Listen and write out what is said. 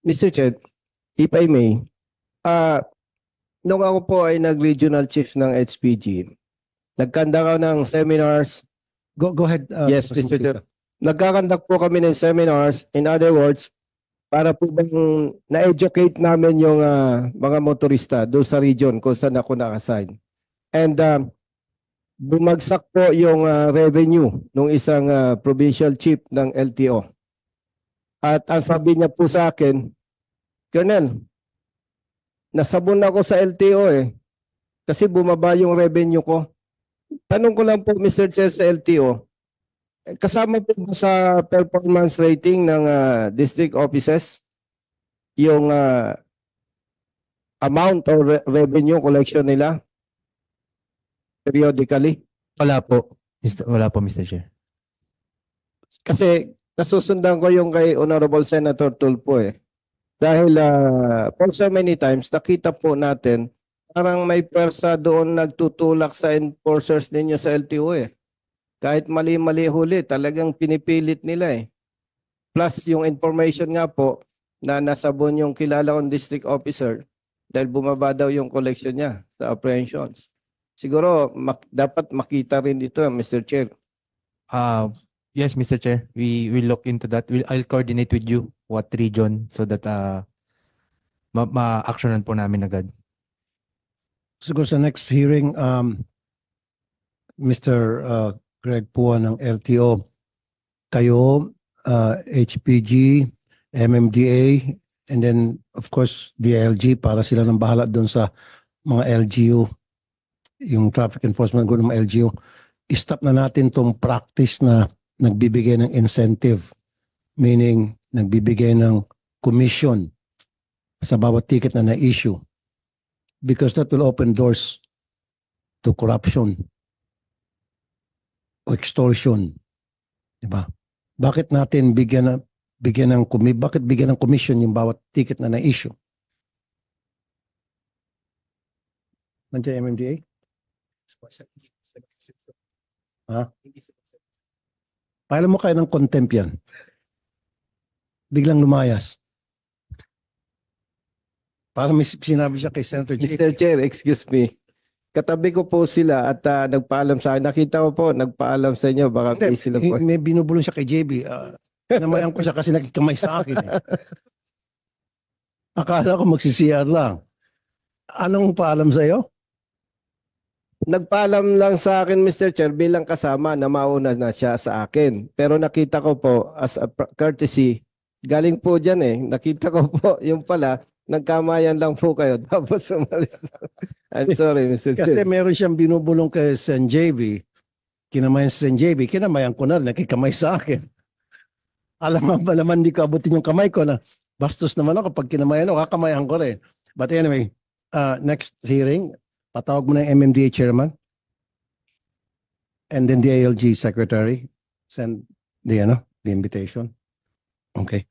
Mr. Chair, if I may, ah, nung ako po ay nag-regional chief ng HPG, nagkanda ako ng seminars. Go ahead. Yes, Mr. Chair. Nagkakandak po kami ng seminars. In other words, para po bang na-educate namin yung mga motorista doon sa region kung saan ako nakasign. And bumagsak po yung revenue ng isang provincial chief ng LTO. At ang sabi niya po sa akin, Colonel, nasabon ako sa LTO kasi bumaba yung revenue ko. Tanong ko lang po, Mr. Chair, sa LTO, kasama po ba sa performance rating ng district offices yung amount or revenue collection nila periodically? Wala po. Wala po, Mr. Chair. Kasi nasusundan ko yung kay Honorable Senator Tulfo Dahil for so many times, nakita po natin parang may pwersa doon nagtutulak sa enforcers ninyo sa LTO Kahit mali-mali huli, talagang pinipilit nila Plus yung information nga po na nasabon yung kilala kong district officer dahil bumaba daw yung collection niya sa apprehensions. Siguro dapat makita rin dito, Mr. Chair. Yes, Mr. Chair. We will look into that. I'll coordinate with you what region so that ma-actionan po namin agad. Siguro sa next hearing, Mr. Greg Pua ng LTO, kayo, HPG, MMDA, and then of course DILG para sila nang bahala doon sa mga LGU, yung traffic enforcement group ng mga LGU. I-stop na natin tong practice na nagbibigay ng incentive, meaning nagbibigay ng commission sa bawat ticket na na-issue. Because that will open doors to corruption o extortion. Diba? Bakit natin bigyan ng commission yung bawat ticket na na-issue? Nandiyan MMDA? Ha? Pailan mo kayo ng contempt yan? Biglang lumayas. Para may sinabi siya kay Senator J. Mr. Chair, excuse me. Katabi ko po sila at nagpaalam sa akin. Nakita ko po, nagpaalam sa inyo. Baka Hindi, may sila po. may binubulong siya kay JB. Namayan ko siya kasi nakikamay sa akin. Akala ko magsi-CR lang. Anong paalam sa iyo? Nagpaalam lang sa akin, Mr. Chair, bilang kasama na mauna na siya sa akin. Pero nakita ko po, as a courtesy, galing po dyan Nakita ko po, yung pala, nagkamayan lang po kayo. Tapos umalis na. I'm sorry, Mr. Kasi Chair. meron siyang binubulong kay Sen JB. Kinamayan si Sen JB. Kinamayan ko na, nakikamay sa akin. Alam nga ba naman, di ko abutin yung kamay ko na bastos naman ako. Pag kinamayan ako, kakamayan ko rin. But anyway, next hearing, patawag mo na yung MMDA chairman and then the ALG secretary. Send the invitation. Okay.